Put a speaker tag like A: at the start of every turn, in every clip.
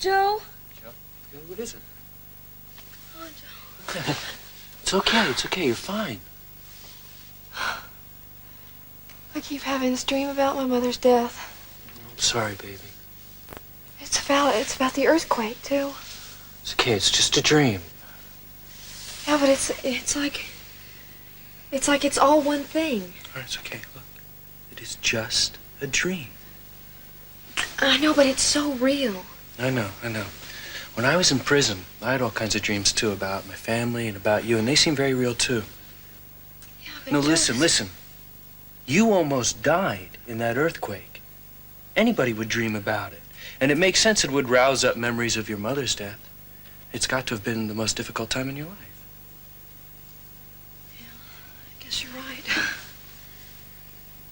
A: Joe?
B: Joe, what is it?
A: Oh, Joe.
B: It's okay, you're fine.
A: I keep having this dream about my mother's death.
B: I'm sorry, baby.
A: It's about the earthquake, too.
B: It's okay, it's just a dream.
A: Yeah, but it's like it's all one thing.
B: All right, it's okay, look. It is just a dream.
A: I know, but it's so real.
B: I know. When I was in prison, I had all kinds of dreams, too, about my family and about you, and they seem very real, too.
A: Yeah, but
B: No, listen. You almost died in that earthquake. Anybody would dream about it. And it makes sense it would rouse up memories of your mother's death. It's got to have been the most difficult time in your life.
A: Yeah, I guess you're right.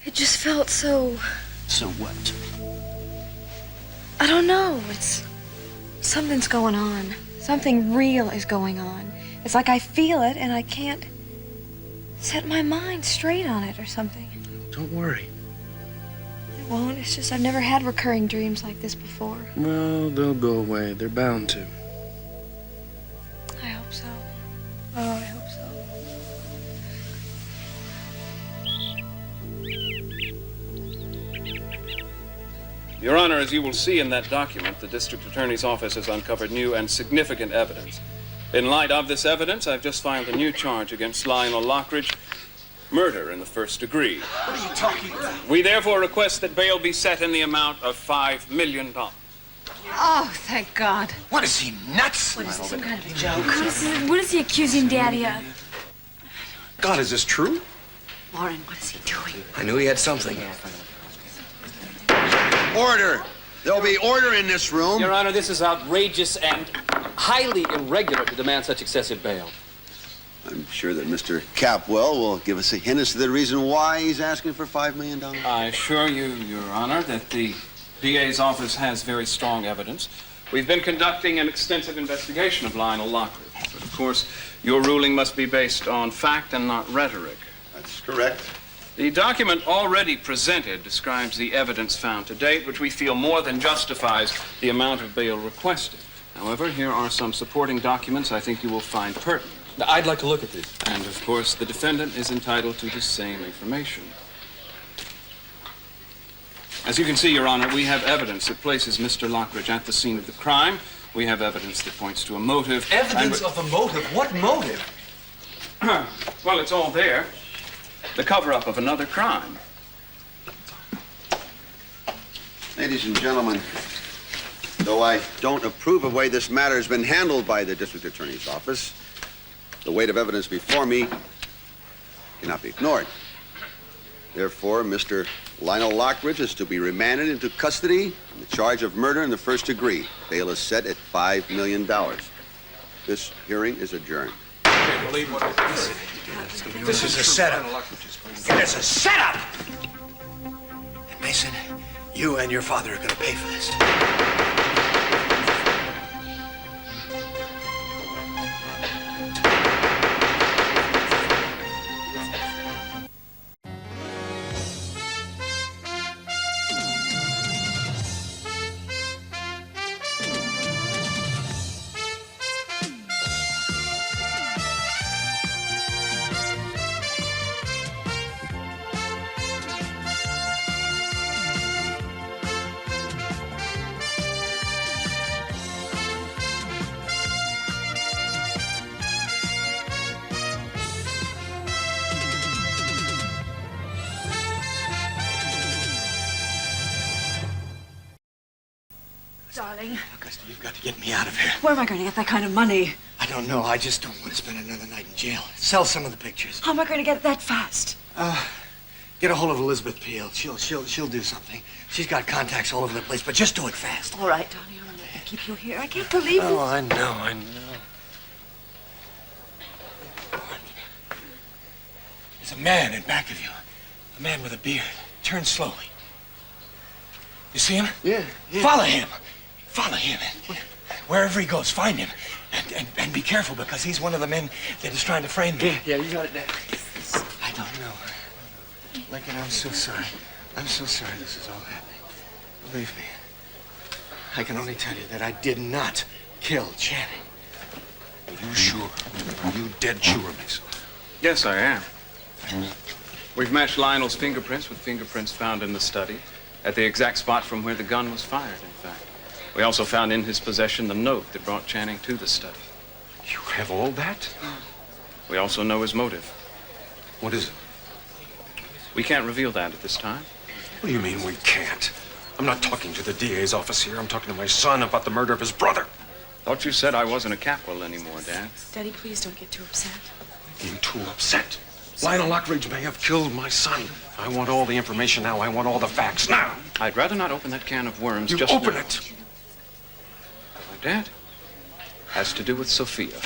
A: It just felt so...
B: So what?
A: I don't know. Something's going on. Something real is going on. It's like I feel it and I can't set my mind straight on it or something.
B: Don't worry.
A: It won't. It's just I've never had recurring dreams like this before.
B: Well, they'll go away. They're bound to.
A: I hope so. Oh, I hope so.
C: Your Honor, as you will see in that document, the District Attorney's Office has uncovered new and significant evidence. In light of this evidence, I've just filed a new charge against Lionel Lockridge, murder in the first degree.
D: What are you talking about?
C: We therefore request that bail be set in the amount of $5 million.
E: Oh, thank God.
D: What is he, nuts?
E: What is this, some kind of a joke?
A: What is he accusing Daddy of?
D: God, is this true?
E: Warren, what is he doing?
D: I knew he had something.
F: Order. There'll be order in this room.
G: Your Honor, this is outrageous and highly irregular to demand such excessive bail.
F: I'm sure that Mr. Capwell will give us a hint as to the reason why he's asking for $5 million.
C: I assure you, Your Honor, that the DA's office has very strong evidence. We've been conducting an extensive investigation of Lionel Lockridge. But of course, your ruling must be based on fact and not rhetoric.
F: That's correct.
C: The document already presented describes the evidence found to date, which we feel more than justifies the amount of bail requested. However, here are some supporting documents I think you will find pertinent.
G: I'd like to look at these.
C: And, of course, the defendant is entitled to the same information. As you can see, Your Honor, we have evidence that places Mr. Lockridge at the scene of the crime. We have evidence that points to a motive.
D: Evidence of a motive? What motive?
C: Well, it's all there. The cover-up of another crime.
F: Ladies and gentlemen, though I don't approve of the way this matter has been handled by the District Attorney's Office, the weight of evidence before me cannot be ignored. Therefore, Mr. Lionel Lockridge is to be remanded into custody on the charge of murder in the first degree. Bail is set at $5 million. This hearing is adjourned.
D: This is a setup. It is a setup! And Mason, you and your father are going to pay for this.
E: Darling,
D: Augusta, you've got to get me out of here.
E: where am I going to get that kind of money?
D: I don't know. I just don't want to spend another night in jail. Sell some of the pictures.
E: How am I going to get it that fast?
D: Get a hold of Elizabeth Peel. She'll do something. She's got contacts all over the place, but just do it fast.
E: All right, darling, I'm going to keep you here. I can't believe
B: Oh,
E: it.
B: I know.
D: There's a man in back of you. A man with a beard. Turn slowly. You see him?
B: Yeah.
D: Follow him. Follow him. Wherever he goes, find him. And be careful, because he's one of the men that is trying to frame me.
B: Yeah, you got it, Dad.
D: I don't know. Lincoln, I'm so sorry. I'm so sorry this is all happening. Believe me. I can only tell you that I did not kill Channing.
H: Are you sure? Are you dead sure, Mason?
C: Yes, I am. We've matched Lionel's fingerprints with fingerprints found in the study at the exact spot from where the gun was fired, in fact. We also found in his possession the note that brought Channing to the study.
H: You have all that?
C: We also know his motive.
H: What is it?
C: We can't reveal that at this time.
H: What do you mean we can't? I'm not talking to the DA's office here. I'm talking to my son about the murder of his brother.
C: Thought you said I wasn't a capital anymore, Dad.
E: Daddy, please don't get too upset.
H: Being too upset. Lionel Lockridge may have killed my son. I want all the information now. I want all the facts now.
C: I'd rather not open that can of worms
H: You
C: just
H: open
C: now.
H: it.
C: Dad, has to do with Sophia.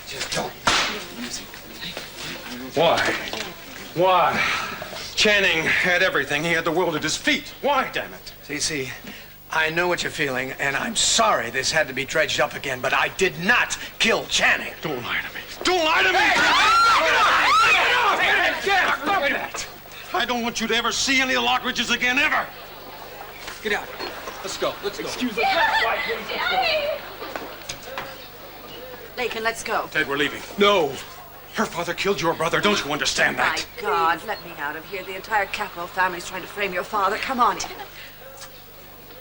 D: Just don't.
H: Why? Why? Channing had everything. He had the world at his feet. Why, damn it?
D: Cece, I know what you're feeling, and I'm sorry this had to be dredged up again, but I did not kill Channing.
H: Don't lie to me. Don't lie to me! Stop that! I don't want you to ever see any of the Lockridges again, ever!
G: Get out. Let's go. Let's go.
H: Excuse us.
E: Lakin, let's go.
H: Ted, we're leaving. No. Her father killed your brother. Don't you understand
E: My
H: that?
E: God, let me out of here. The entire Capital family's trying to frame your father. Come on.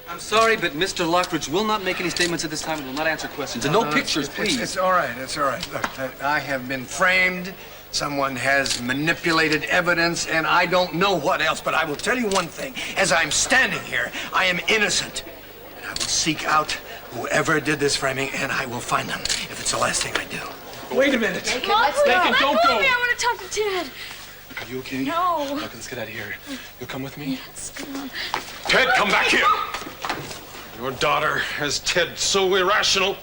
G: I'm sorry, but Mr. Lockridge will not make any statements at this time and will not answer questions. And no pictures, please.
D: It's all right. It's all right. Look, I have been framed. Someone has manipulated evidence, and I don't know what else, but I will tell you one thing. As I'm standing here, I am innocent. And I will seek out whoever did this framing, and I will find them if it's the last thing I do. Wait a minute.
E: Let's go.
H: Lakin, don't go.
E: I want to talk to Ted.
H: Are you okay?
E: No.
H: Okay, let's get out of here. You'll come with me?
E: Yes, come on.
H: Ted, come back here! Your daughter has Ted so irrational.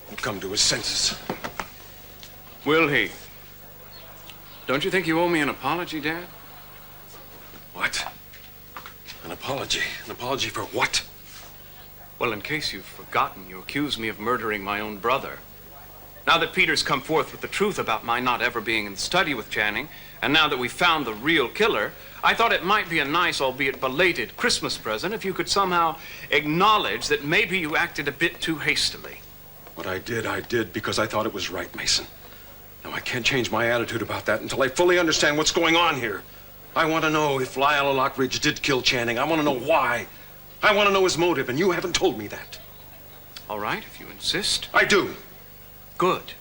H: He'll come to his senses.
C: Will he? Don't you think you owe me an apology, Dad?
H: What? An apology? An apology for what?
C: Well, in case you've forgotten, you accuse me of murdering my own brother. Now that Peter's come forth with the truth about my not ever being in the study with Channing, and now that we've found the real killer, I thought it might be a nice, albeit belated, Christmas present if you could somehow acknowledge that maybe you acted a bit too hastily.
H: What I did because I thought it was right, Mason. Now, I can't change my attitude about that until I fully understand what's going on here. I want to know if Lionel Lockridge did kill Channing. I want to know why. I want to know his motive, and you haven't told me that.
C: All right, if you insist.
H: I do.
C: Good.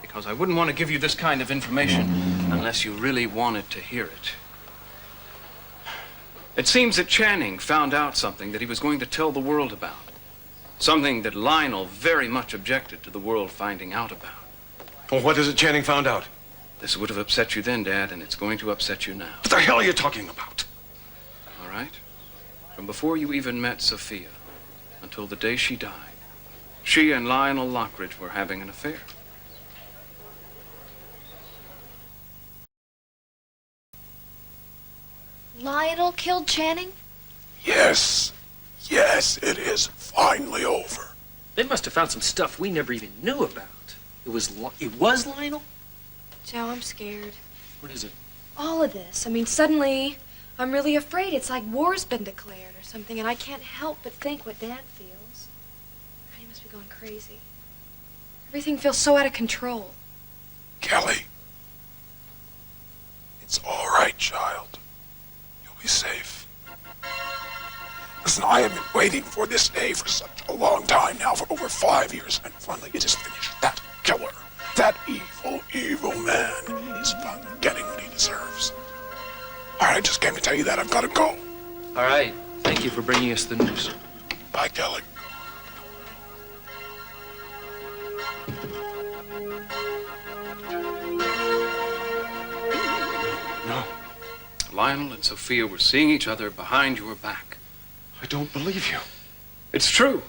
C: Because I wouldn't want to give you this kind of information unless you really wanted to hear it. It seems that Channing found out something that he was going to tell the world about. Something that Lionel very much objected to the world finding out about.
H: Well, what is it Channing found out?
C: This would have upset you then, Dad, and it's going to upset you now.
H: What the hell are you talking about?
C: All right? From before you even met Sophia until the day she died, she and Lionel Lockridge were having an affair.
A: Lionel killed Channing?
I: Yes. Yes, it is finally over.
B: They must have found some stuff we never even knew about. It was Lionel?
A: Joe, I'm scared.
B: What is it?
A: All of this. I mean, suddenly, I'm really afraid. It's like war's been declared or something, and I can't help but think what Dad feels. God, he must be going crazy. Everything feels so out of control.
I: Kelly, it's all right, child. You'll be safe. Listen, I have been waiting for this day for such a long time now, for over 5 years, and finally it is finished. That killer, that evil, evil man is finally getting what he deserves. All right, I just came to tell you that. I've got to go.
B: All right. Thank you for bringing us the news.
I: Bye, Kelly.
H: No,
C: Lionel and Sophia were seeing each other behind your back.
H: I don't believe you.
C: It's true.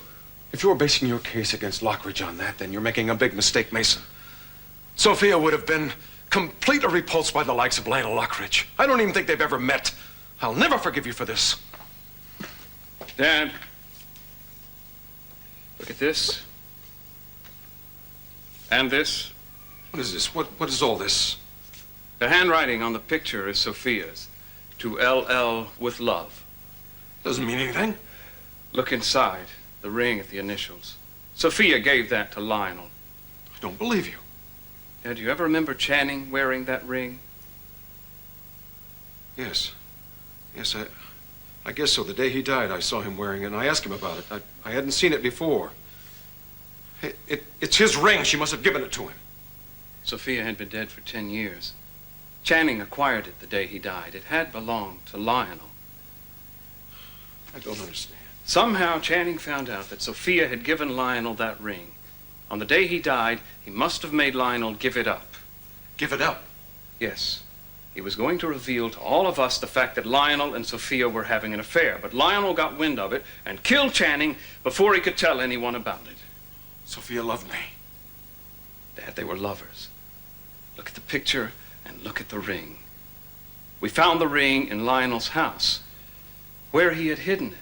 H: If you're basing your case against Lockridge on that, then you're making a big mistake, Mason. Sophia would have been completely repulsed by the likes of Lionel Lockridge. I don't even think they've ever met. I'll never forgive you for this.
C: Dad, look at this. And this.
H: What is this? What is all this?
C: The handwriting on the picture is Sophia's. to LL with love.
H: Doesn't mean anything.
C: Look inside. The ring at the initials. Sophia gave that to Lionel.
H: I don't believe you.
C: Dad, do you ever remember Channing wearing that ring?
H: Yes. Yes, I guess so. The day he died, I saw him wearing it, and I asked him about it. I hadn't seen it before. It's his ring. She must have given it to him.
C: Sophia had been dead for 10 years. Channing acquired it the day he died. It had belonged to Lionel.
H: I don't understand.
C: Somehow Channing found out that Sophia had given Lionel that ring. On the day he died, he must have made Lionel give it up.
H: Give it up?
C: Yes. He was going to reveal to all of us the fact that Lionel and Sophia were having an affair, but Lionel got wind of it and killed Channing before he could tell anyone about it.
H: Sophia loved me.
C: Dad, they were lovers. Look at the picture and look at the ring. We found the ring in Lionel's house, where he had hidden it.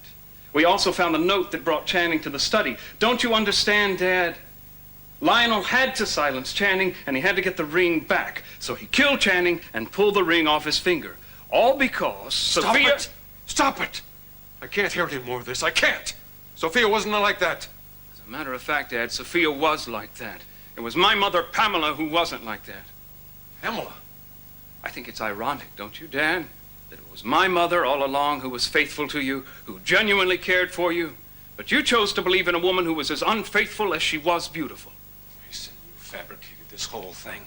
C: We also found the note that brought Channing to the study. Don't you understand, Dad? Lionel had to silence Channing, and he had to get the ring back. So he killed Channing and pulled the ring off his finger. All because Sophia...
H: Stop it! I can't hear any more of this. I can't! Sophia wasn't like that.
C: As a matter of fact, Dad, Sophia was like that. It was my mother, Pamela, who wasn't like that.
H: Pamela?
C: I think it's ironic, don't you, Dad? That it was my mother all along who was faithful to you, who genuinely cared for you. But you chose to believe in a woman who was as unfaithful as she was beautiful.
H: Mason, you fabricated this whole thing.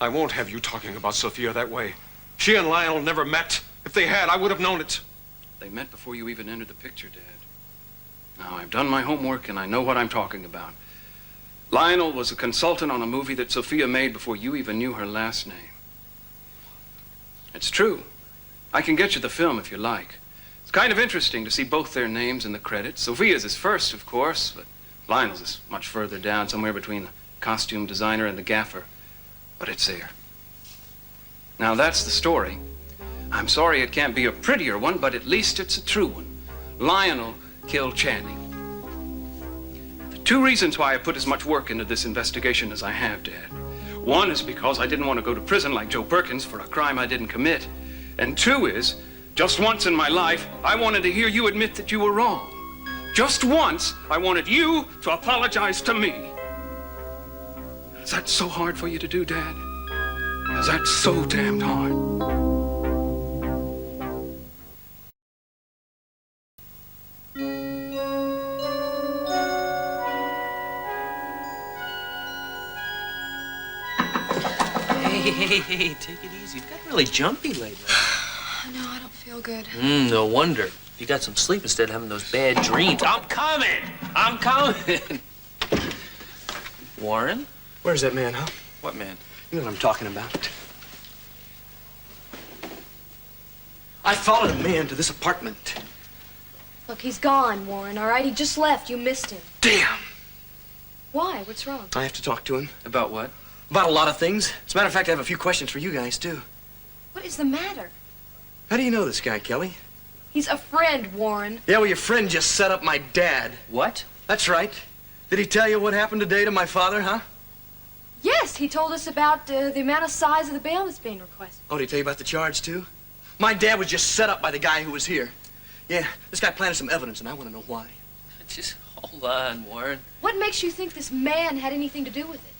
H: I won't have you talking about Sophia that way. She and Lionel never met. If they had, I would have known it.
C: They met before you even entered the picture, Dad. Now, I've done my homework and I know what I'm talking about. Lionel was a consultant on a movie that Sophia made before you even knew her last name. It's true. I can get you the film if you like. It's kind of interesting to see both their names in the credits. Sophia's is first, of course, but Lionel's is much further down, somewhere between the costume designer and the gaffer. But it's there. Now, that's the story. I'm sorry it can't be a prettier one, but at least it's a true one. Lionel killed Channing. The two reasons why I put as much work into this investigation as I have, Dad. One is because I didn't want to go to prison like Joe Perkins for a crime I didn't commit. And two is, just once in my life, I wanted to hear you admit that you were wrong. Just once, I wanted you to apologize to me. Is that so hard for you to do, Dad? Is that so damned hard?
B: Hey, take it easy. You've got really jumpy lately.
A: No, I don't feel good.
B: No wonder. You got some sleep instead of having those bad dreams. I'm coming! I'm coming! Warren?
D: Where's that man, huh?
B: What man?
D: You know what I'm talking about. I followed a man to this apartment.
A: Look, he's gone, Warren, all right? He just left. You missed him.
D: Damn!
A: Why? What's wrong?
D: I have to talk to him.
B: About what?
D: About a lot of things. As a matter of fact, I have a few questions for you guys, too.
A: What is the matter?
D: How do you know this guy, Kelly?
A: He's a friend, Warren.
D: Yeah, well, your friend just set up my dad.
B: What?
D: That's right. Did he tell you what happened today to my father, huh?
A: Yes, he told us about the amount of size of the bail that's being requested.
D: Oh, did he tell you about the charge, too? My dad was just set up by the guy who was here. Yeah, this guy planted some evidence, and I want to know why.
B: Just hold on, Warren.
A: What makes you think this man had anything to do with it?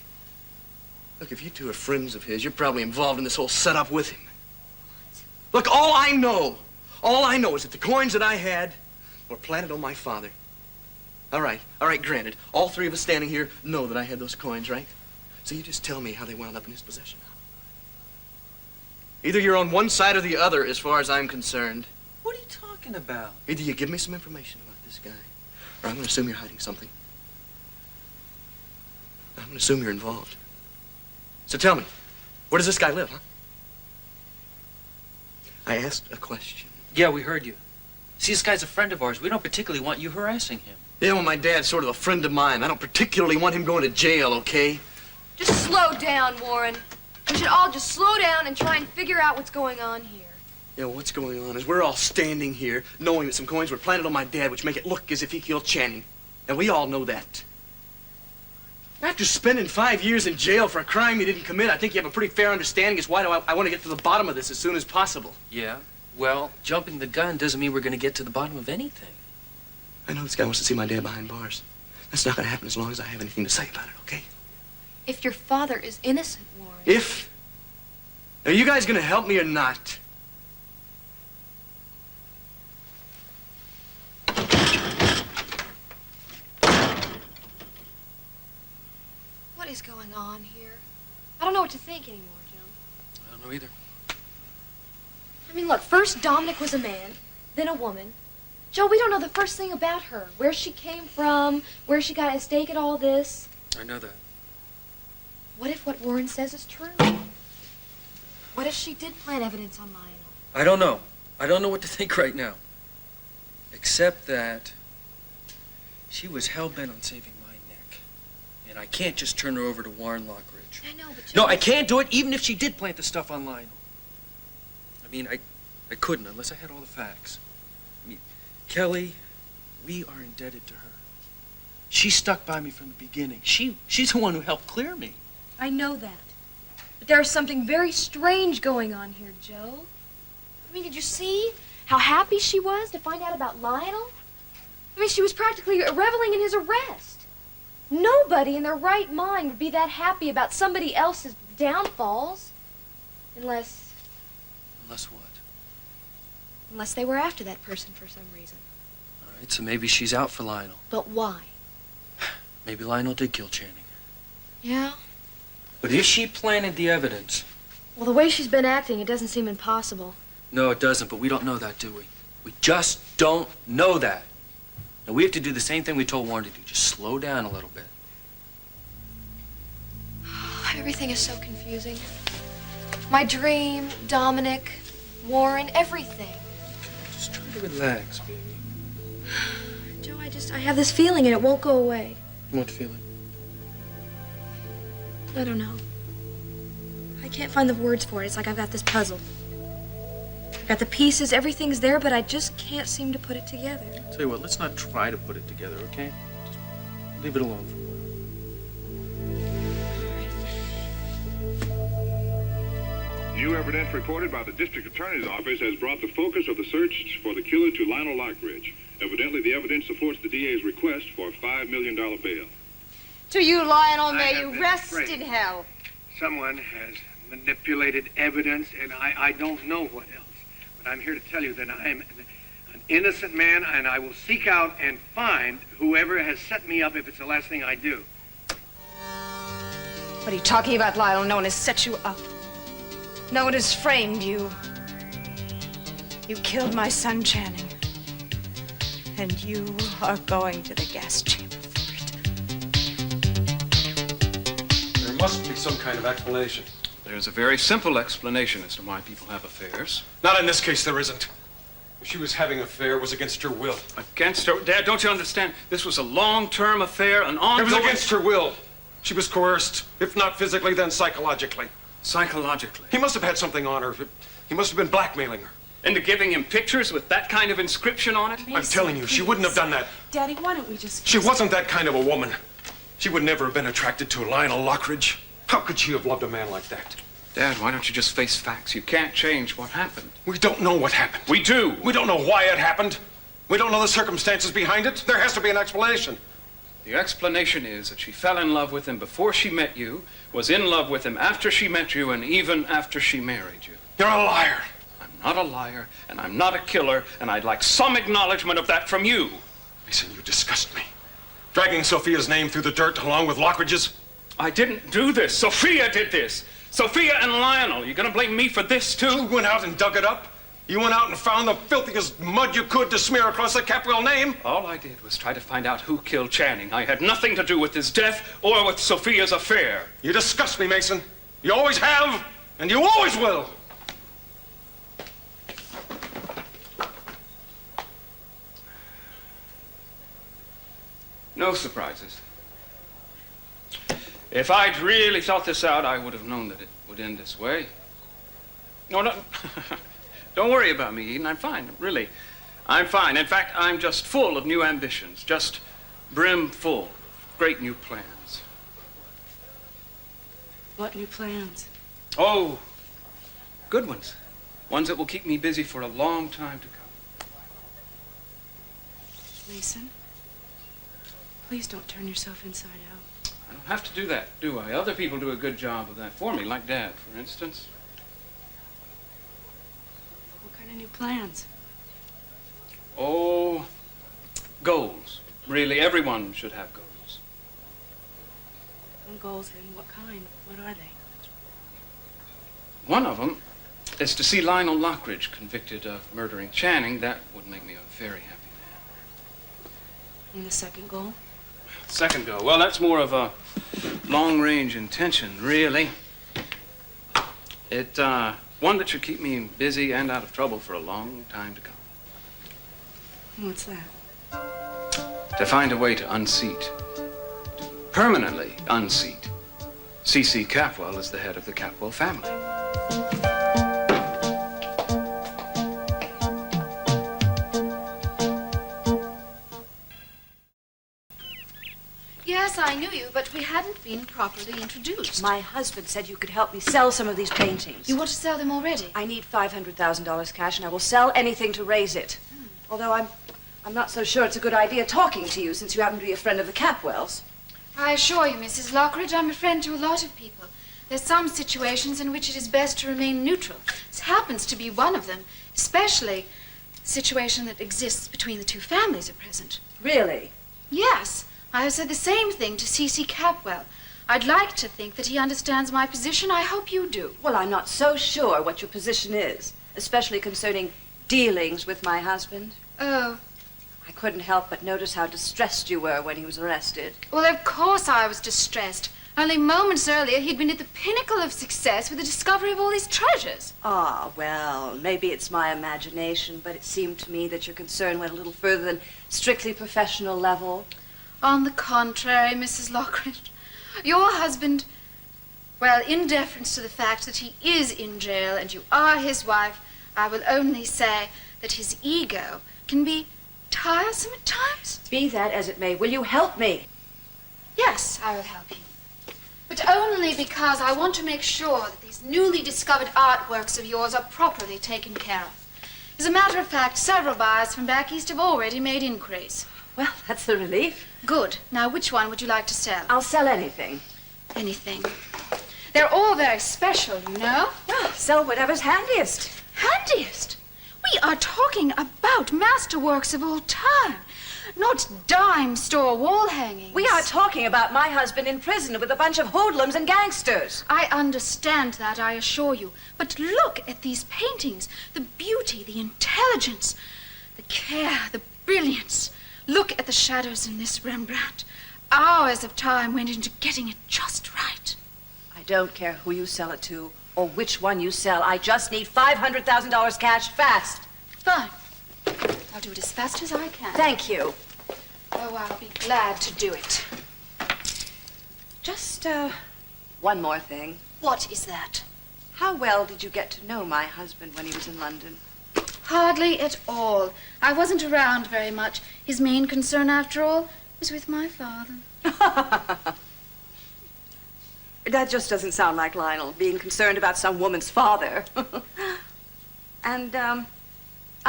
D: Look, if you two are friends of his, you're probably involved in this whole setup with him. Look, all I know is that the coins that I had were planted on my father. All right, granted. All three of us standing here know that I had those coins, right? So you just tell me how they wound up in his possession. Either you're on one side or the other, as far as I'm concerned.
B: What are you talking about?
D: Either you give me some information about this guy, or I'm going to assume you're hiding something. I'm going to assume you're involved. So tell me, where does this guy live, huh? I asked a question.
B: Yeah, we heard you. See, this guy's a friend of ours. We don't particularly want you harassing him.
D: Yeah, well, my dad's sort of a friend of mine. I don't particularly want him going to jail, okay?
A: Just slow down, Warren. We should all just slow down and try and figure out what's going on here.
D: Yeah, well, what's going on is we're all standing here knowing that some coins were planted on my dad, which make it look as if he killed Channing. And we all know that. After spending 5 years in jail for a crime you didn't commit, I think you have a pretty fair understanding as why I want to get to the bottom of this as soon as possible.
B: Yeah? Well, jumping the gun doesn't mean we're going to get to the bottom of anything.
J: I know this guy wants to see my dad behind bars. That's not going to happen as long as I have anything to say about it, okay?
A: If your father is innocent, Warren.
J: If? Are you guys going to help me or not?
A: What is going on here? I don't know what to think anymore, Joe.
B: I don't know either.
A: I mean, look, first Dominic was a man, then a woman. Joe, we don't know the first thing about her. Where she came from, where she got a stake at all this.
B: I know that.
A: What if what Warren says is true? What if she did plant evidence on Lionel?
B: I don't know. I don't know what to think right now. Except that she was hell-bent on saving my neck. And I can't just turn her over to Warren Lockridge.
A: I know, but Joe...
B: No, I can't do it even if she did plant the stuff on Lionel. I mean, I couldn't unless I had all the facts. I mean, Kelly, we are indebted to her. She stuck by me from the beginning. She's the one who helped clear me.
A: I know that. But there's something very strange going on here, Joe. I mean, did you see how happy she was to find out about Lionel? I mean, she was practically reveling in his arrest. Nobody in their right mind would be that happy about somebody else's downfalls. Unless
B: Unless what?
A: Unless they were after that person for some reason.
B: All right, so maybe she's out for Lionel.
A: But why?
B: Maybe Lionel did kill Channing.
A: Yeah?
B: But if she planted the evidence...
A: Well, the way she's been acting, it doesn't seem impossible.
B: No, it doesn't, but we don't know that, do we? We just don't know that. Now, we have to do the same thing we told Warren to do. Just slow down a little bit.
A: Everything is so confusing. My dream, Dominic, Warren, everything.
B: Just try to relax, baby.
A: Joe, I have this feeling and it won't go away.
B: What feeling?
A: I don't know. I can't find the words for it. It's like I've got this puzzle. I've got the pieces, everything's there, but I just can't seem to put it together.
B: Tell you what, let's not try to put it together, okay? Just leave it alone for a while.
K: New evidence reported by the district attorney's office has brought the focus of the search for the killer to Lionel Lockridge. Evidently, the evidence supports the DA's request for a $5 million bail.
E: To you, Lionel, may
D: I
E: you
D: have been
E: rest
D: afraid.
E: in hell.
D: Someone has manipulated evidence, and I don't know what else. But I'm here to tell you that I am an innocent man, and I will seek out and find whoever has set me up if it's the last thing I do.
E: What are you talking about, Lionel? No one has set you up. No one has framed you. You killed my son, Channing. And you are going to the gas chamber for it.
H: There must be some kind of explanation.
C: There's a very simple explanation as to why people have affairs.
H: Not in this case, there isn't. If she was having an affair, it was against her will.
C: Against her? Dad, don't you understand? This was a long-term affair, an ongoing...
H: It was against her will. She was coerced, if not physically, then psychologically.
C: Psychologically?
H: He must have had something on her. He must have been blackmailing her.
C: Into giving him pictures with that kind of inscription on it?
H: I'm telling you, she wouldn't have done that.
L: Daddy, why don't we just...
H: She wasn't that kind of a woman. She would never have been attracted to Lionel Lockridge. How could she have loved a man like that?
C: Dad, why don't you just face facts? You can't change what happened.
H: We don't know what happened.
C: We do.
H: We don't know why it happened. We don't know the circumstances behind it. There has to be an explanation.
C: The explanation is that she fell in love with him before she met you, was in love with him after she met you, and even after she married you.
H: You're a liar.
C: I'm not a liar, and I'm not a killer, and I'd like some acknowledgement of that from you.
H: Mason, you disgust me. Dragging Sophia's name through the dirt along with Lockridge's.
C: I didn't do this. Sophia did this. Sophia and Lionel. You gonna blame me for this, too?
H: You went out and dug it up. You went out and found the filthiest mud you could to smear across the Capwell name.
C: All I did was try to find out who killed Channing. I had nothing to do with his death or with Sophia's affair.
H: You disgust me, Mason. You always have, and you always will.
C: No surprises. If I'd really thought this out, I would have known that it would end this way. No. Don't worry about me, Eden. I'm fine, really. I'm fine. In fact, I'm just full of new ambitions, just brim full of great new plans.
L: What new plans?
C: Oh, good ones. Ones that will keep me busy for a long time to come.
A: Mason, please don't turn yourself inside out.
C: I don't have to do that, do I? Other people do a good job of that for me, like Dad, for instance.
A: What kind of new plans?
C: Oh, goals. Really, everyone should have goals.
A: Some goals, and what kind? What are they?
C: One of them is to see Lionel Lockridge convicted of murdering Channing. That would make me a very happy man.
A: And the second goal?
C: Second goal, well, that's more of a long-range intention, really. One that should keep me busy and out of trouble for a long time to come.
A: What's that?
C: To find a way to unseat, to permanently unseat C.C. Capwell as the head of the Capwell family.
L: Yes, I knew you, but we hadn't been properly introduced.
E: My husband said you could help me sell some of these paintings.
L: You want to sell them already?
E: I need $500,000 cash, and I will sell anything to raise it. Although I'm not so sure it's a good idea talking to you, since you happen to be a friend of the Capwells.
L: I assure you, Mrs. Lockridge, I'm a friend to a lot of people. There's some situations in which it is best to remain neutral. This happens to be one of them, especially the situation that exists between the two families at present.
E: Really?
L: Yes. I have said the same thing to C.C. Capwell. I'd like to think that he understands my position. I hope you do.
E: Well, I'm not so sure what your position is, especially concerning dealings with my husband.
L: Oh.
E: I couldn't help but notice how distressed you were when he was arrested.
L: Well, of course I was distressed. Only moments earlier, he'd been at the pinnacle of success with the discovery of all these treasures.
E: Ah, well, maybe it's my imagination, but it seemed to me that your concern went a little further than strictly professional level.
L: On the contrary, Mrs. Lockridge, your husband, well, in deference to the fact that he is in jail and you are his wife, I will only say that his ego can be tiresome at times.
E: Be that as it may, will you help me?
L: Yes, I will help you. But only because I want to make sure that these newly discovered artworks of yours are properly taken care of. As a matter of fact, several buyers from back east have already made inquiries.
E: Well, that's a relief.
L: Good. Now, which one would you like to sell?
E: I'll sell anything.
L: Anything. They're all very special, you know.
E: Well, sell whatever's handiest.
L: Handiest? We are talking about masterworks of all time, not dime store wall hangings.
E: We are talking about my husband in prison with a bunch of hoodlums and gangsters.
L: I understand that, I assure you. But look at these paintings. The beauty, the intelligence, the care, the brilliance. Look at the shadows in this Rembrandt. Hours of time went into getting it just right.
E: I don't care who you sell it to or which one you sell. I just need $500,000 cash fast.
L: Fine. I'll do it as fast as I can.
E: Thank you.
L: Oh, I'll be glad to do it.
E: Just, one more thing.
L: What is that?
E: How well did you get to know my husband when he was in London?
L: Hardly at all. I wasn't around very much. His main concern, after all, was with my father.
E: That just doesn't sound like Lionel, being concerned about some woman's father. And, I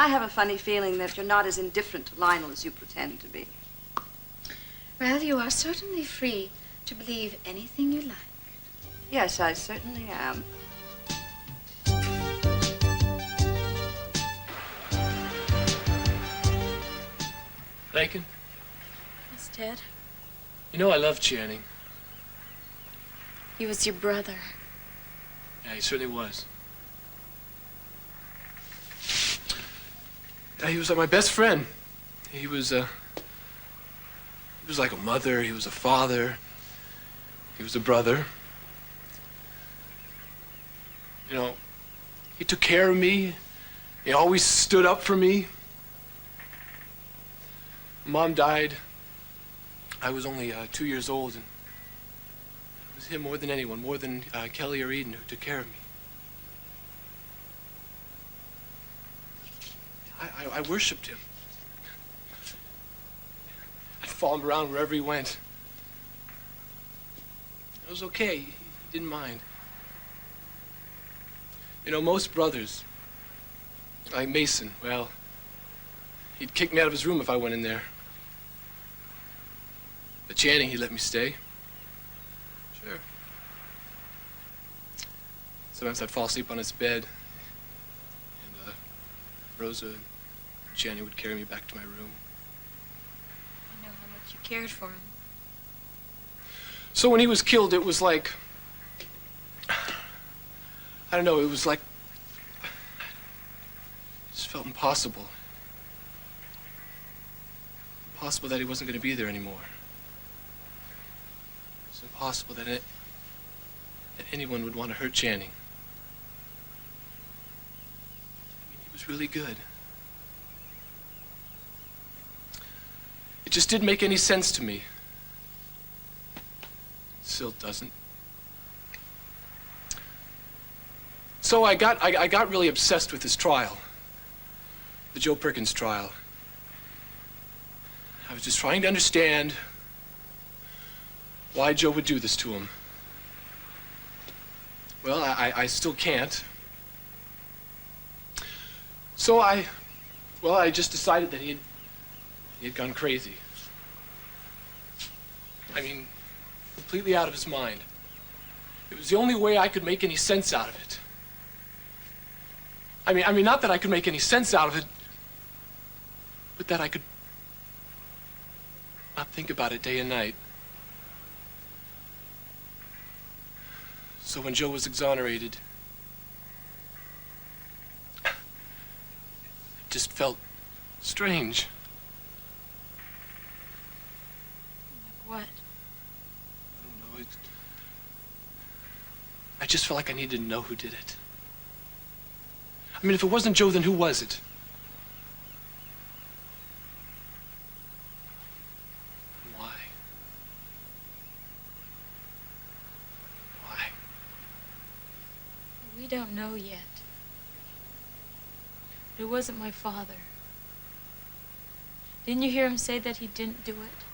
E: have a funny feeling that you're not as indifferent to Lionel as you pretend to be.
L: Well, you are certainly free to believe anything you like.
E: Yes, I certainly am.
M: Bacon?
A: Yes, Ted?
M: You know I love Channing.
A: He was your brother.
M: Yeah, he certainly was. Yeah, he was like my best friend. He was like a mother, he was a father, he was a brother. You know, he took care of me. He always stood up for me. Mom died. I was only 2 years old, and it was him more than anyone, more than Kelly or Eden, who took care of me. I worshipped him. I'd follow him around wherever he went. It was okay. He didn't mind. You know, most brothers, Like Mason, well, he'd kick me out of his room if I went in there. But Channing, he let me stay. Sure. Sometimes I'd fall asleep on his bed, and Rosa and Channing would carry me back to my room.
N: I know how much you cared for him.
M: So when he was killed, it was like, I don't know, it was like, it just felt impossible. Impossible that he wasn't going to be there anymore. It was impossible that anyone would want to hurt Channing. I mean, he was really good. It just didn't make any sense to me. It still doesn't. So I got really obsessed with this trial. The Joe Perkins trial. I was just trying to understand why Joe would do this to him. Well, I still can't. So I just decided that he had gone crazy. I mean, completely out of his mind. It was the only way I could make any sense out of it. I mean, not that I could make any sense out of it, but that I could not think about it day and night. So when Joe was exonerated, it just felt strange.
N: Like what?
M: I don't know. I just felt like I needed to know who did it. I mean, if it wasn't Joe, then who was it? Why? Why?
N: We don't know yet. But it wasn't my father. Didn't you hear him say that he didn't do it?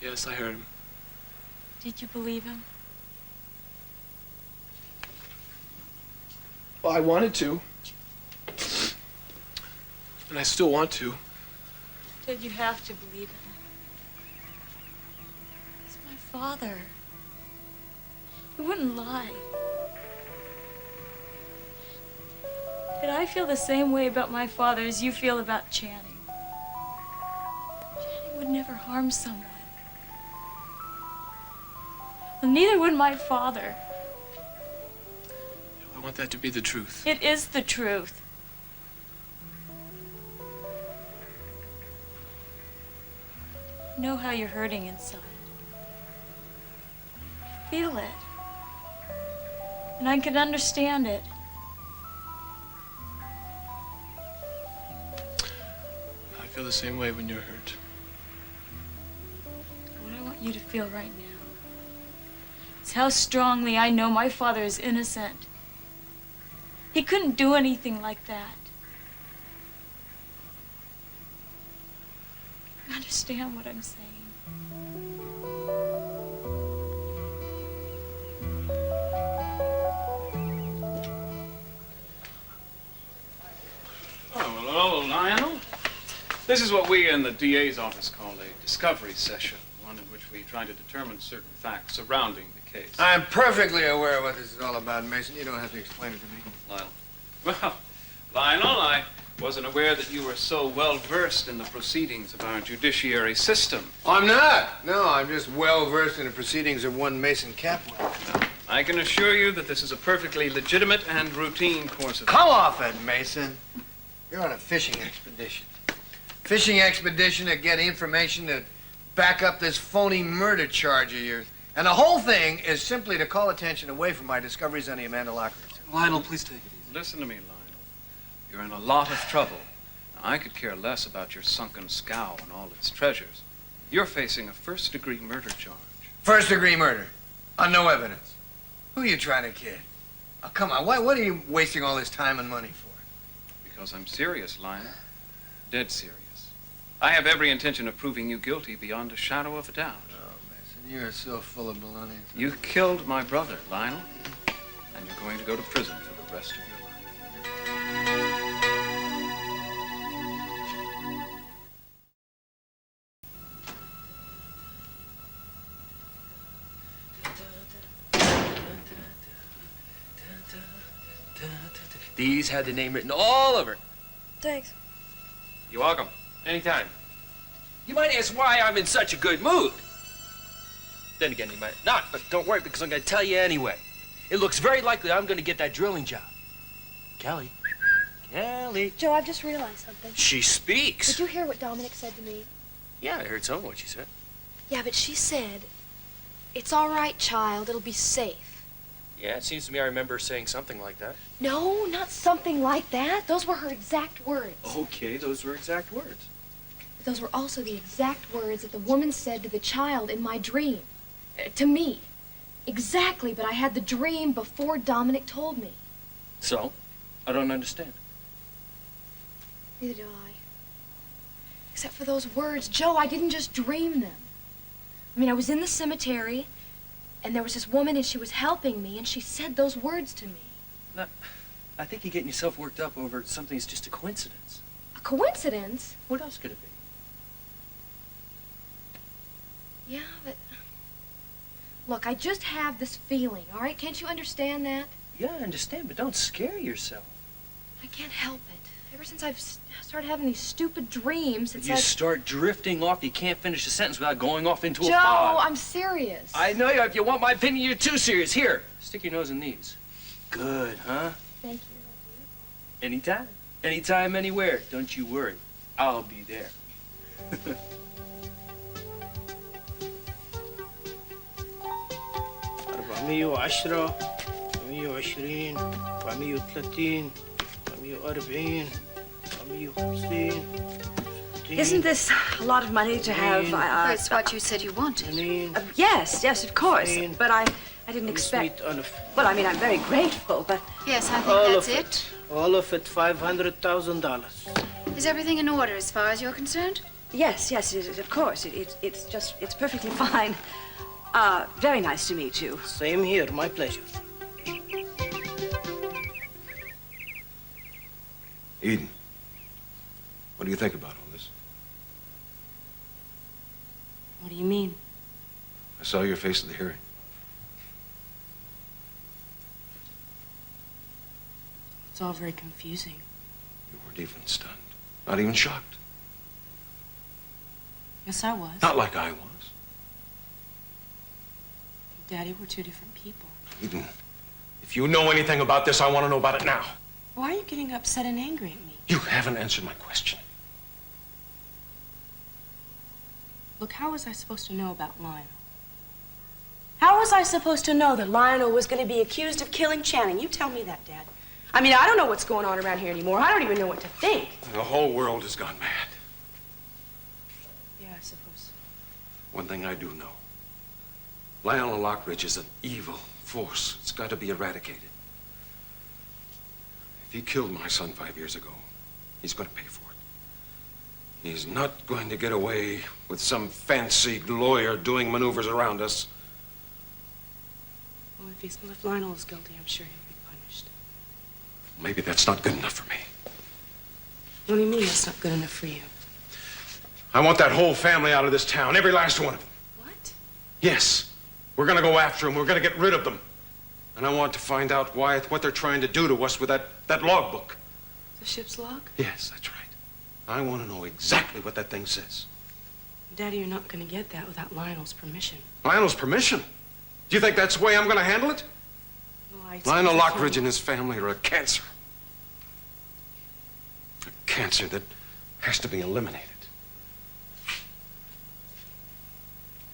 M: Yes, I heard him.
N: Did you believe him?
M: Well, I wanted to. And I still want to.
N: Ted, you have to believe him. It's my father. He wouldn't lie. But I feel the same way about my father as you feel about Channing. Channing would never harm someone. Well, neither would my father.
M: I want that to be the truth.
N: It is the truth. I know how you're hurting inside. I feel it. And I can understand it.
M: I feel the same way when you're hurt.
N: What I want you to feel right now is how strongly I know my father is innocent. He couldn't do anything like that. You understand what I'm saying?
C: Oh, well, hello, Lionel. This is what we in the DA's office call a discovery session, one in which we try to determine certain facts surrounding the case.
D: I'm perfectly aware of what this is all about, Mason. You don't have to explain it to me.
C: Lionel. Well, Lionel, I wasn't aware that you were so well-versed in the proceedings of our judiciary system.
D: I'm not. No, I'm just well-versed in the proceedings of one Mason Capwell.
C: I can assure you that this is a perfectly legitimate and routine course of...
D: Come off it, Mason. You're on a fishing expedition. Fishing expedition to get information to back up this phony murder charge of yours. And the whole thing is simply to call attention away from my discoveries on the Amanda Lockridge.
G: Lionel, please take it easy.
C: Listen to me, Lionel. You're in a lot of trouble. Now, I could care less about your sunken scow and all its treasures. You're facing a first-degree murder charge.
D: First-degree murder. On no evidence. Who are you trying to kid? Oh, come on. What are you wasting all this time and money for?
C: Because I'm serious, Lionel. Dead serious. I have every intention of proving you guilty beyond a shadow of a doubt.
D: Oh, Mason, you're so full of baloney.
C: You killed my brother, Lionel, and you're going to go to prison for the rest of your life.
B: These had the name written all over it.
A: Thanks.
B: You're welcome. Anytime. You might ask why I'm in such a good mood. Then again, you might not, but don't worry, because I'm going to tell you anyway. It looks very likely I'm going to get that drilling job. Kelly. Kelly.
A: Joe, I've just realized something.
B: She speaks.
A: Did you hear what Dominic said to me?
B: Yeah, I heard some of what she said.
A: Yeah, but she said, "It's all right, child. It'll be safe."
B: Yeah, it seems to me I remember her saying something like that.
A: No, not something like that. Those were her exact words.
B: Okay, those were exact words.
A: But those were also the exact words that the woman said to the child in my dream. To me. Exactly, but I had the dream before Dominic told me.
B: So? I don't understand.
A: Neither do I. Except for those words. Joe, I didn't just dream them. I mean, I was in the cemetery, and there was this woman, and she was helping me, and she said those words to me.
B: No, I think you're getting yourself worked up over something that's just a coincidence.
A: A coincidence?
B: What else could it be?
A: Yeah, but... Look, I just have this feeling, all right? Can't you understand that?
B: Yeah, I understand, but don't scare yourself.
A: I can't help it. Ever since I've started having these stupid dreams, it's
B: You
A: like...
B: start drifting off, you can't finish a sentence without going off into a
A: Joe,
B: fog.
A: I'm serious.
B: I know you. If you want my opinion, you're too serious. Here, stick your nose in these. Good, huh?
A: Thank you.
B: Anytime. Anytime, anywhere. Don't you worry. I'll be there.
O: 410 420 430 440 450.
E: Isn't this a lot of money to have?
L: That's what you said you wanted.
E: Yes, yes, of course. But I didn't expect. Well, I mean, I'm very grateful, but.
L: Yes, I think that's it.
O: All of it, $500,000.
L: Is everything in order as far as you're concerned?
E: Yes, yes, of course. It's perfectly fine. Very nice to meet you.
O: Same here, my pleasure.
H: Eden, what do you think about all this?
E: What do you mean?
H: I saw your face at the hearing.
E: It's all very confusing.
H: You weren't even stunned, not even shocked.
E: Yes, I was.
H: Not like I was.
E: Daddy, we're two different people.
H: Eden, if you know anything about this, I want to know about it now.
E: Why are you getting upset and angry at me?
H: You haven't answered my question.
E: Look, how was I supposed to know about Lionel? How was I supposed to know that Lionel was going to be accused of killing Channing? You tell me that, Dad. I mean, I don't know what's going on around here anymore. I don't even know what to think.
H: The whole world has gone mad.
E: Yeah, I suppose.
H: One thing I do know. Lionel Lockridge is an evil force. It's got to be eradicated. If he killed my son 5 years ago, he's going to pay for it. He's not going to get away with some fancy lawyer doing maneuvers around us.
E: Well, if Lionel is guilty, I'm sure he'll be punished.
H: Maybe that's not good enough for me.
E: What do you mean that's not good enough for you?
H: I want that whole family out of this town, every last one of them.
E: What?
H: Yes. We're going to go after them. We're going to get rid of them. And I want to find out what they're trying to do to us with that logbook.
E: The ship's log?
H: Yes, that's right. I want to know exactly what that thing says.
E: Daddy, you're not going to get that without Lionel's permission.
H: Lionel's permission? Do you think that's the way I'm going to handle it?
E: Well,
H: Lionel Lockridge and his family are a cancer. A cancer that has to be eliminated.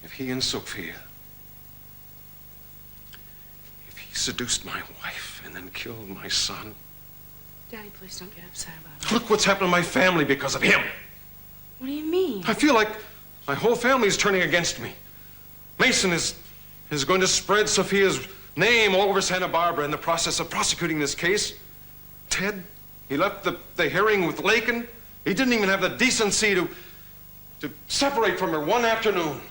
H: If he and Sophia... if he seduced my wife and then killed my son...
E: Daddy, please don't get upset about it.
H: Look what's happened to my family because of him.
E: What do you mean?
H: I feel like my whole family is turning against me. Mason is going to spread Sophia's name all over Santa Barbara in the process of prosecuting this case. Ted, he left the hearing with Lakin. He didn't even have the decency to separate from her one afternoon.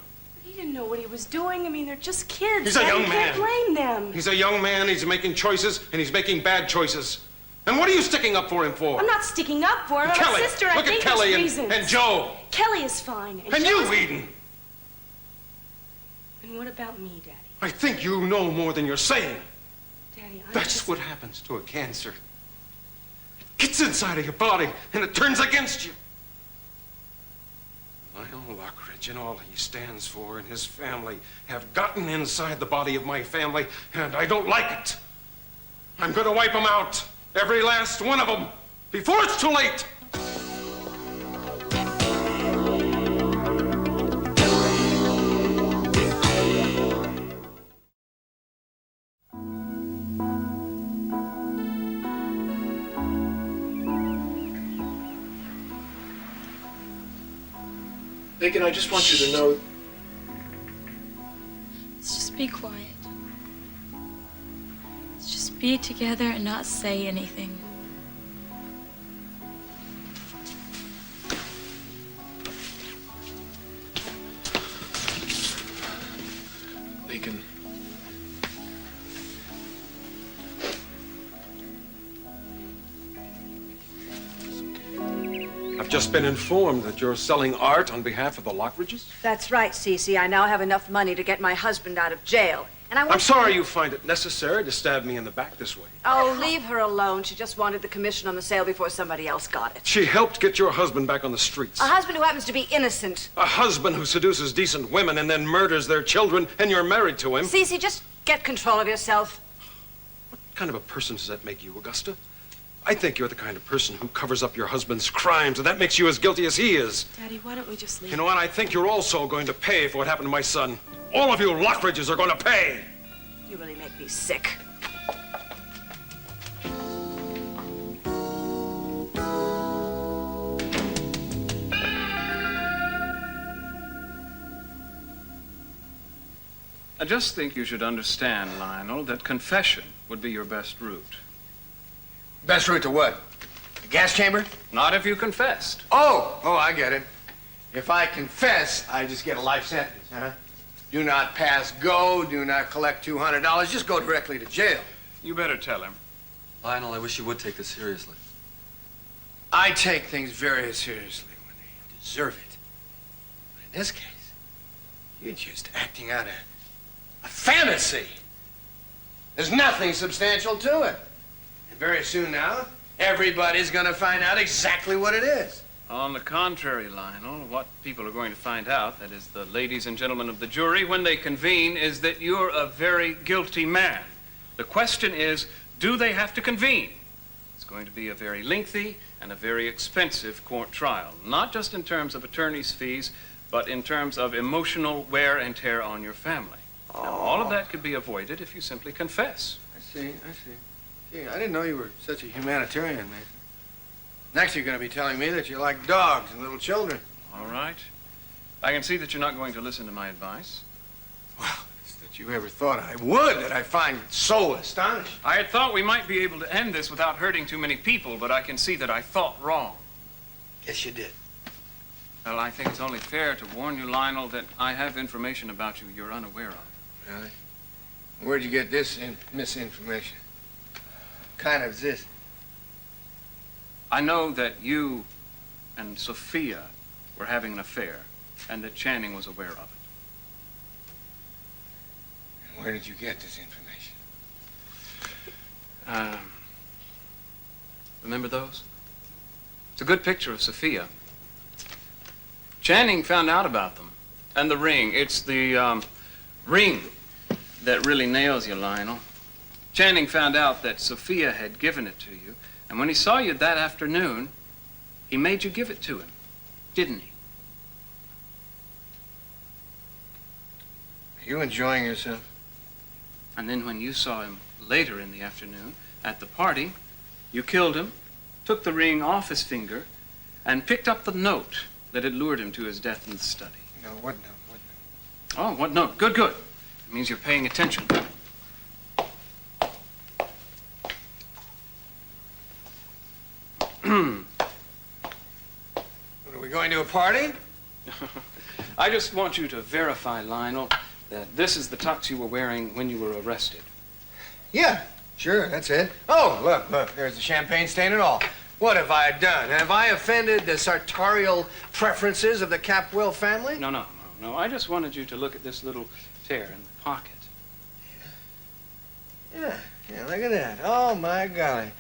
E: He didn't know what he was doing. I mean, they're just kids.
H: He's a young man.
E: You can't blame them.
H: He's a young man. He's making choices, and he's making bad choices. And what are you sticking up for him for?
P: I'm not sticking up for him. I'm
H: Kelly,
P: a sister. I
H: look
P: think
H: at Kelly
P: there's reasons.
H: and Joe.
P: Kelly is fine.
H: And you, Eden.
P: And what about me, Daddy?
H: I think you know more than you're saying.
P: Daddy,
H: That's what happens to a cancer. It gets inside of your body and it turns against you. Lionel Lockridge and all he stands for and his family have gotten inside the body of my family, and I don't like it. I'm going to wipe them out, every last one of them, before it's too late.
M: Megan, I just want you to know.
N: Let's just be quiet. Let's just be together and not say anything.
M: Megan.
H: I've just been informed that you're selling art on behalf of the Lockridges.
E: That's right, Cece. I now have enough money to get my husband out of jail. And I want
H: I'm sorry you find it necessary to stab me in the back this way.
E: Oh, leave her alone. She just wanted the commission on the sale before somebody else got it.
H: She helped get your husband back on the streets.
E: A husband who happens to be innocent.
H: A husband who seduces decent women and then murders their children, and you're married to him.
E: Cece, just get control of yourself.
H: What kind of a person does that make you, Augusta? I think you're the kind of person who covers up your husband's crimes, and that makes you as guilty as he is.
P: Daddy, why don't we just leave?
H: You know what? I think you're also going to pay for what happened to my son. All of you Lockridges are going to pay.
E: You really make me sick.
C: I just think you should understand, Lionel, that confession would be your best route.
D: Best route to what? The gas chamber?
C: Not if you confessed.
D: Oh, I get it. If I confess, I just get a life sentence, huh? Do not pass go, do not collect $200, just go directly to jail.
C: You better tell him.
J: Lionel, I wish you would take this seriously.
D: I take things very seriously when they deserve it. But in this case, you're just acting out a fantasy. There's nothing substantial to it. And very soon now, everybody's going to find out exactly what it is.
C: On the contrary, Lionel, what people are going to find out, that is the ladies and gentlemen of the jury, when they convene, is that you're a very guilty man. The question is, do they have to convene? It's going to be a very lengthy and a very expensive court trial, not just in terms of attorney's fees, but in terms of emotional wear and tear on your family. Now, all of that could be avoided if you simply confess.
D: I see. Gee, I didn't know you were such a humanitarian, Mason. Next, you're going to be telling me that you like dogs and little children.
C: All right. I can see that you're not going to listen to my advice.
D: Well, it's that you ever thought I would that I find so astonishing.
C: I had thought we might be able to end this without hurting too many people, but I can see that I thought wrong.
D: Yes, you did.
C: Well, I think it's only fair to warn you, Lionel, that I have information about you you're unaware of.
D: Really? Where'd you get this misinformation? What kind of is this?
C: I know that you and Sophia were having an affair, and that Channing was aware of it.
D: And where did you get this information?
C: Remember those? It's a good picture of Sophia. Channing found out about them. And the ring. It's the ring that really nails you, Lionel. Channing found out that Sophia had given it to you, and when he saw you that afternoon, he made you give it to him, didn't he?
D: Are you enjoying yourself?
C: And then when you saw him later in the afternoon at the party, you killed him, took the ring off his finger, and picked up the note that had lured him to his death in the study.
D: No, what note?
C: Oh, what note? Good, good. It means you're paying attention.
D: What, are we going to a party?
C: I just want you to verify, Lionel, that this is the tux you were wearing when you were arrested.
D: Yeah, Sure, that's it. Oh, look, there's the champagne stain and all. What have I done? Have I offended the sartorial preferences of the Capwell family?
C: No. I just wanted you to look at this little tear in the pocket.
D: Yeah, look at that. Oh, my golly.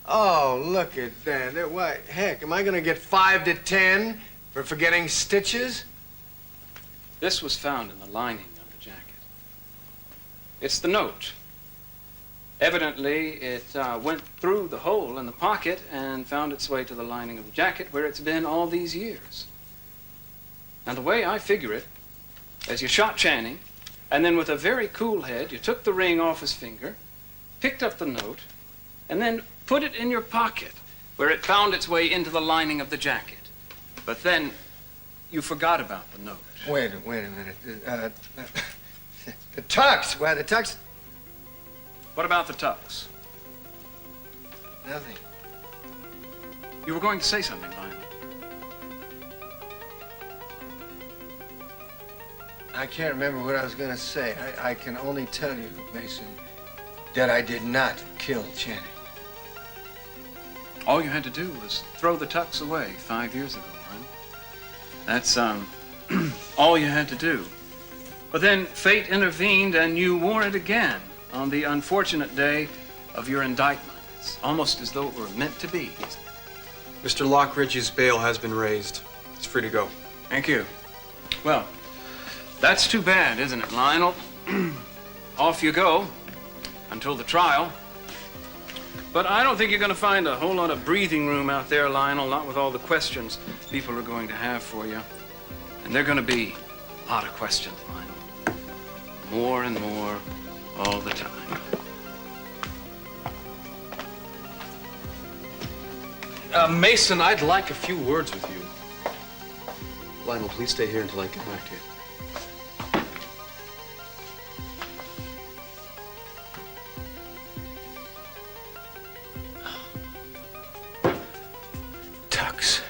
D: Oh, look at that. Why, heck, am I going to get 5 to 10 for forgetting stitches?
C: This was found in the lining of the jacket. It's the note. Evidently, it went through the hole in the pocket and found its way to the lining of the jacket where it's been all these years. Now, the way I figure it, as you shot Channing, and then with a very cool head, you took the ring off his finger, picked up the note, and then put it in your pocket where it found its way into the lining of the jacket. But then you forgot about the note.
D: Wait a minute. The tux. Why, the tux?
C: What about the tux?
D: Nothing.
C: You were going to say something, Lionel.
D: I can't remember what I was going to say. I can only tell you, Mason, that I did not kill Channing.
C: All you had to do was throw the tux away 5 years ago, Lionel. That's, all you had to do. But then fate intervened and you wore it again on the unfortunate day of your indictment. It's almost as though it were meant to be, isn't it?
G: Mr. Lockridge's bail has been raised. It's free to go.
C: Thank you. Well, that's too bad, isn't it, Lionel? Off you go until the trial. But I don't think you're going to find a whole lot of breathing room out there, Lionel, not with all the questions people are going to have for you. And they're going to be a lot of questions, Lionel. More and more all the time.
G: Mason, I'd like a few words with you. Lionel, please stay here until I get back to you.
D: Tux.